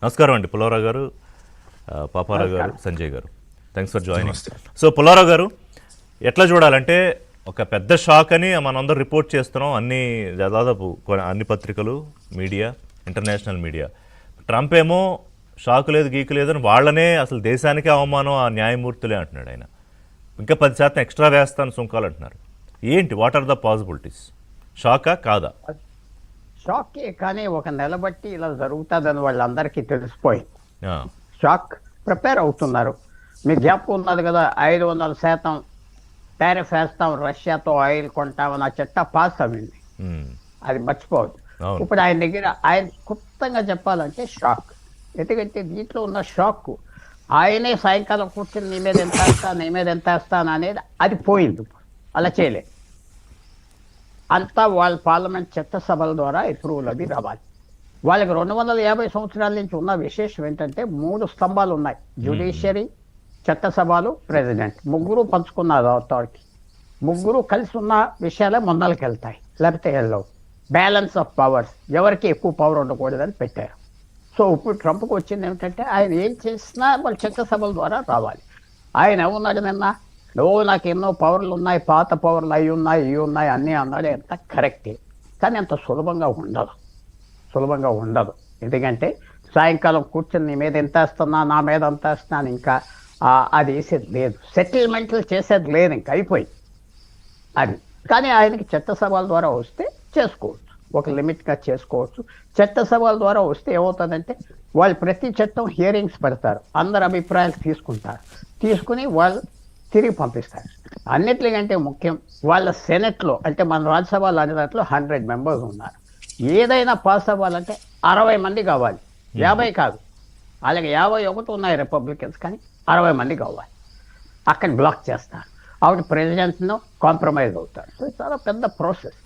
నమస్కారం అండి పుల్లారావు గారు, పాపారావు గారు, సంజయ్ గారు, thanks for joining. So Pullarao గారు, ఎట్లా చూడాలంటే ఒక పెద్ద షాక్ అని మనందరం రిపోర్ట్ చేస్తున్నాం, దాదాపు అన్ని పత్రికలు, మీడియా, ఇంటర్నేషనల్ మీడియా. ట్రంప్ ఏమో షాక్ లేదు గీకు లేదు అని వాళ్ళనే అసలు దేశానికే అవమానం ఆ న్యాయమూర్తులే అంటున్నాడు. ఆయన ఇంకా 10% ఎక్స్ట్రా వేస్తాను సుంకాలు అంటున్నారు. ఏంటి, వాట్ ఆర్ ద పాసిబిలిటీస్? షాకా కాదా? షాకే, కానీ ఒక నెల బట్టి ఇలా జరుగుతుందని వాళ్ళందరికీ తెలిసిపోయింది. షాక్ ప్రిపేర్ అవుతున్నారు. మీ జ్ఞాపకం ఉన్నది కదా, 500% టారిఫ్ వేస్తాం, రష్యాతో ఆయిల్ కొంటామని ఆ చట్టం పాస్ అయింది. అది మర్చిపోవద్దు. ఇప్పుడు ఆయన దగ్గర ఆయన క్లుప్తంగా చెప్పాలంటే షాక్. ఎందుకంటే దీంట్లో ఉన్న షాక్ ఆయనే సాయంకాలం కూర్చొని నీ మీద ఎంత వేస్తాను, నీ మీద ఎంత వేస్తాను అనేది అది పోయింది. అలా చేయలేదు. అంతా వాళ్ళ పార్లమెంట్ చట్టసభల ద్వారా అప్రూవల్ అది రావాలి. వాళ్ళకి 250 సంవత్సరాల నుంచి ఉన్న విశేషం ఏంటంటే 3 స్తంభాలు ఉన్నాయి: జ్యుడిషియరీ, చట్టసభలు, ప్రెసిడెంట్. ముగ్గురు పంచుకున్నారు అథారిటీ. ముగ్గురు కలిసి ఉన్న విషయాలే ముందరికి వెళ్తాయి, లేకపోతే వెళ్ళవు. బ్యాలెన్స్ ఆఫ్ పవర్స్, ఎవరికి ఎక్కువ పవర్ ఉండకూడదని పెట్టారు. సో ఇప్పుడు ట్రంప్కి వచ్చింది ఏమిటంటే ఆయన ఏం చేసినా వాళ్ళ చట్టసభల ద్వారా రావాలి. ఆయన ఏమన్నాడు నిన్న, నాకు ఎన్నో పవర్లు ఉన్నాయి, పాత పవర్లు అవి ఉన్నాయి, ఇవి ఉన్నాయి అన్నీ అన్నాడు. ఎంత కరెక్టే, కానీ అంత సులభంగా ఉండదు. ఎందుకంటే సాయంకాలం కూర్చొని నీ మీద ఎంత వేస్తున్నా, నా మీద ఎంత వేస్తున్నాను, ఇంకా అది వేసేది లేదు. సెటిల్మెంట్లు చేసేది లేదు, ఇంకా అయిపోయింది అది. కానీ ఆయనకి చట్టసభల ద్వారా వస్తే చేసుకోవచ్చు, ఒక లిమిట్గా చేసుకోవచ్చు. చట్టసభల ద్వారా వస్తే ఏమవుతుందంటే వాళ్ళు ప్రతి చట్టం హియరింగ్స్ పెడతారు, అందరు అభిప్రాయాలు తీసుకుని వాళ్ళు తిరిగి పంపిస్తారు. అన్నిటికంటే ముఖ్యం, వాళ్ళ సెనెట్లో అంటే మన రాజ్యసభలో అనే దాంట్లో 100 మెంబర్స్ ఉన్నారు. ఏదైనా పాస్ అవ్వాలంటే 60 మంది కావాలి, 50 కాదు. అలాగే 51 ఉన్నాయి రిపబ్లికన్స్, కానీ 60 మంది కావాలి. అక్కడ బ్లాక్ చేస్తారు. ఆవిడ ప్రెసిడెంట్ను కాంప్రమైజ్ అవుతారు. సో చాలా పెద్ద ప్రాసెస్.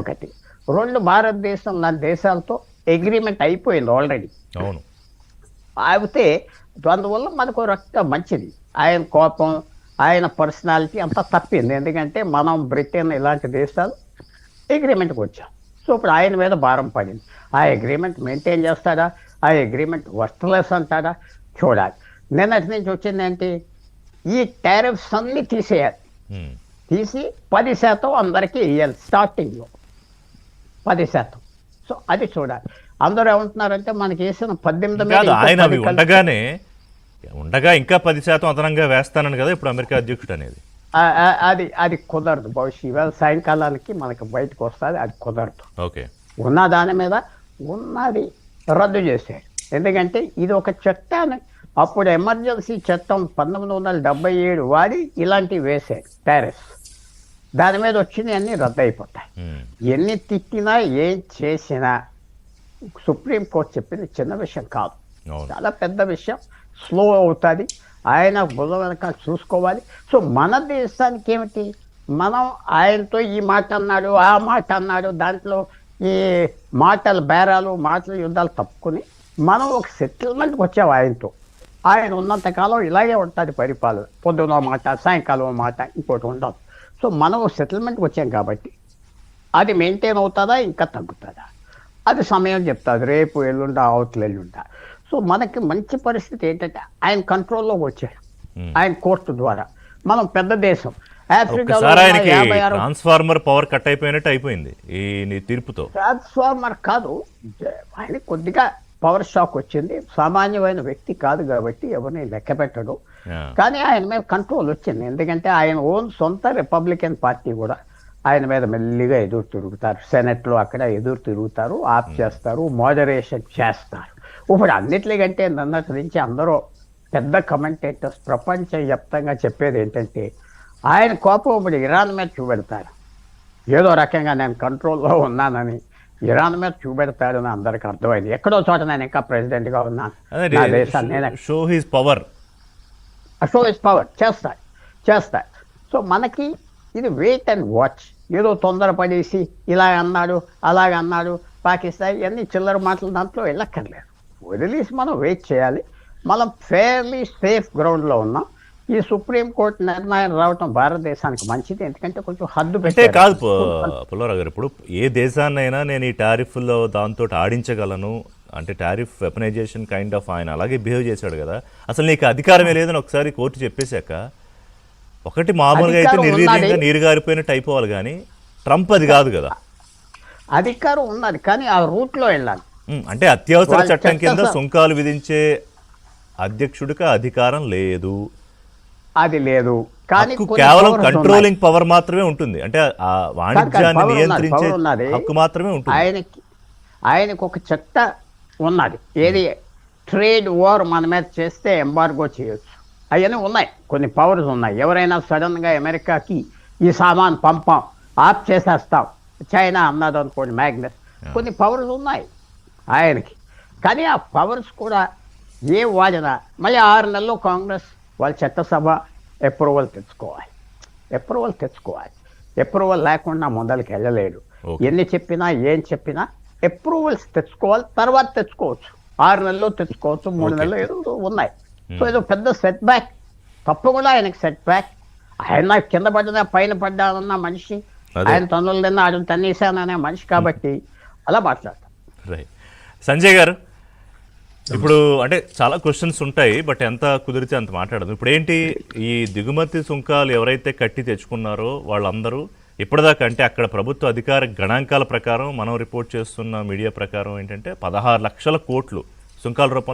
ఒకటి. 2, భారతదేశం లాంటి దేశాలతో అగ్రిమెంట్ అయిపోయింది ఆల్రెడీ. అవును. అయితే అందువల్ల మనకు రక్త మంచిది. ఆయన కోపం, ఆయన పర్సనాలిటీ అంతా తప్పింది. ఎందుకంటే మనం బ్రిటన్ ఇలాంటి దేశాలు అగ్రిమెంట్కి వచ్చాం. సో ఇప్పుడు ఆయన మీద భారం పడింది. ఆ అగ్రిమెంట్ మెయింటైన్ చేస్తాడా, ఆ అగ్రిమెంట్ వర్త్లెస్ అంటాడా చూడాలి. నిన్నటి నుంచి వచ్చింది ఏంటి, ఈ టారిఫ్స్ అన్ని తీసేయాలి. తీసి 10% అందరికీ ఇవ్వాలి, స్టార్టింగ్లో 10%. సో అది చూడాలి. అందరూ ఏమంటున్నారంటే మనకి వేసిన 18 ఆయన ఉండగా ఇంకా 10% అదనంగా వేస్తానని కదా ఇప్పుడు అమెరికా అధ్యక్షుడు అనేది. అది కుదరదు. భవిష్యత్ ఇవాళ సాయంకాలానికి మనకి బయటకు వస్తుంది, అది కుదరదు. ఓకే. ఉన్న దాని మీద ఉన్నది రద్దు చేశాడు. ఎందుకంటే ఇది ఒక చట్టాన్ని అప్పుడు ఎమర్జెన్సీ చట్టం 1977 వాడి ఇలాంటివి వేశాడు టారిఫ్స్. దాని మీద వచ్చినవి అన్నీ రద్దు అయిపోతాయి. ఎన్ని తిట్టినా ఏం చేసినా సుప్రీంకోర్టు చెప్పింది చిన్న విషయం కాదు, చాలా పెద్ద విషయం. స్లో అవుతుంది. ఆయన బుధ వెనక చూసుకోవాలి. సో మన దేశానికి ఏమిటి, మనం ఆయనతో ఈ మాట అన్నాడు, ఆ మాట అన్నాడు, దాంట్లో ఈ మాటలు బేరాలు, మాటలు యుద్ధాలు తప్పుకుని మనం ఒక సెటిల్మెంట్కి వచ్చాము ఆయనతో. ఆయన ఉన్నంతకాలం ఇలాగే ఉంటుంది పరిపాలన. పొద్దున మాట, సాయంకాలం మాట, ఇంకోటి ఉండదు. సో మనం సెటిల్మెంట్కి వచ్చాం కాబట్టి అది మెయింటైన్ అవుతుందా, ఇంకా తగ్గుతుందా, అది సమయం చెప్తుంది. రేపు ఎల్లుండా, అవతల ఎల్లుండా. సో మనకి మంచి పరిస్థితి ఏంటంటే ఆయన కంట్రోల్లోకి వచ్చాడు, ఆయన కోర్టు ద్వారా. మనం పెద్ద దేశం. ట్రాన్స్ఫార్మర్ పవర్ కట్ అయిపోయినట్టు అయిపోయింది ఈ తీర్పుతో. ట్రాన్స్ఫార్మర్ కాదు, ఆయన కొద్దిగా పవర్ షాక్ వచ్చింది. సామాన్యమైన వ్యక్తి కాదు కాబట్టి ఎవరిని లెక్క పెట్టడు. కానీ ఆయన మీద కంట్రోల్ వచ్చింది. ఎందుకంటే ఆయన సొంత రిపబ్లికన్ పార్టీ కూడా ఆయన మీద మెల్లిగా ఎదురు తిరుగుతారు. సెనెట్లో అక్కడ ఎదురు తిరుగుతారు, ఆఫ్ చేస్తారు, మోడరేషన్ చేస్తారు. ఇప్పుడు అన్నిటికంటే నిన్నటి నుంచి అందరూ పెద్ద కమెంటేటర్స్ ప్రపంచవ్యాప్తంగా చెప్పేది ఏంటంటే ఆయన కోపం ఇప్పుడు ఇరాన్ మీద చూపెడతారు. ఏదో రకంగా నేను కంట్రోల్లో ఉన్నానని ఇరాన్ మీద చూపెడతాడని అందరికి అర్థమైంది. ఎక్కడో చోట నేను ఇంకా ప్రెసిడెంట్గా ఉన్నాను, నా దేశాన్ని షో హిస్ పవర్ చేస్తాయి. సో మనకి ఇది వెయిట్ అండ్ వాచ్. ఏదో తొందరపడేసి ఇలా అన్నాడు, అలాగన్నాడు, పాకిస్తాన్ ఇవన్నీ చిల్లర మాటలు దాంట్లో వెళ్ళక్కర్లేదు. వదిలేసి మనం వెయిట్ చేయాలి. మనం ఫెయిర్లీ సేఫ్ గ్రౌండ్లో ఉన్నాం. ఈ సుప్రీంకోర్టు నిర్ణయం రావటం భారతదేశానికి మంచిది. ఎందుకంటే కొంచెం హద్దు పెట్టే కాదు పుల్లారావు గారు. ఇప్పుడు ఏ దేశాన్నైనా నేను ఈ టారిఫ్లో దాంతో ఆడించగలను, అంటే టారిఫ్ వెపనైజేషన్ కైండ్ ఆఫ్ ఆయన అలాగే బిహేవ్ చేశాడు కదా, అసలు నీకు అధికారమే లేదని ఒకసారి కోర్టు చెప్పేశాక ఒకటి మామూలుగా అయితే అధికారం నిర్వీర్యంగా ఉన్నది. నీరు గారిపోయినట్టు అయిపోవాలి, కానీ ట్రంప్ అది కాదు కదా. అధికారం ఉన్నది కానీ ఆ రూట్లో వెళ్ళాలి. అంటే అత్యవసర వాళ్ళ చట్టం కింద చట్ట- సుంకాలు విధించే అధ్యక్షుడికి అధికారం లేదు. అది లేదు కానీ హక్కు కొన్ని కేవలం powers ఉన్నాయి. కంట్రోలింగ్ పవర్ మాత్రమే ఉంటుంది, అంటే ఆ వాణిజ్యాన్ని power ఉన్నది, నియంత్రించే power ఉన్నది. హక్కు మాత్రమే ఉంటుంది. ఆయనకు ఒక చట్ట ఉన్నది, ఏది ట్రేడ్ వార్ మన మీద చేస్తే ఎంబార్గో చేయొచ్చు, అవన్నీ ఉన్నాయి, కొన్ని పవర్స్ ఉన్నాయి. ఎవరైనా సడన్ గా అమెరికాకి ఈ సామాన్ పంపాం ఆఫ్ చేసేస్తాం చైనా అన్నది అనుకోండి, మ్యాగ్నెస్, కొన్ని పవర్స్ ఉన్నాయి ఆయనకి. కానీ ఆ పవర్స్ కూడా ఏ వాడినా మళ్ళీ 6 నెలల్లో కాంగ్రెస్ వాళ్ళ చట్టసభ అప్రూవల్ తెచ్చుకోవాలి. అప్రూవల్ లేకుండా ముందరికి వెళ్ళలేడు. Okay. ఎన్ని చెప్పినా ఏం చెప్పినా అప్రూవల్స్ తెచ్చుకోవాలి, తర్వాత తెచ్చుకోవచ్చు, 6 నెలల్లో తెచ్చుకోవచ్చు, 3 Okay. నెలలు ఏదో ఉన్నాయి. సో ఏదో పెద్ద సెట్ బ్యాక్, తప్పకుండా ఆయనకి సెట్ బ్యాక్. ఆయన కింద పడ్డా పైన పడ్డానన్న మనిషి, అదే. ఆయన తన్నులు తిన్నా ఆయన తన్నేశాననే మనిషి కాబట్టి అలా మాట్లాడతాం. రైట్. సంజయ్ గారు, ఇప్పుడు అంటే చాలా క్వశ్చన్స్ ఉంటాయి, బట్ ఎంత కుదిరితే అంత మాట్లాడదు. ఇప్పుడు ఏంటి, ఈ దిగుమతి సుంకాలు ఎవరైతే కట్టి తెచ్చుకున్నారో వాళ్ళందరూ ఇప్పటిదాకా, అంటే అక్కడ ప్రభుత్వ అధికార గణాంకాల ప్రకారం మనం రిపోర్ట్ చేస్తున్న మీడియా ప్రకారం ఏంటంటే 16 లక్షల కోట్లు సుంకాల రూపంలో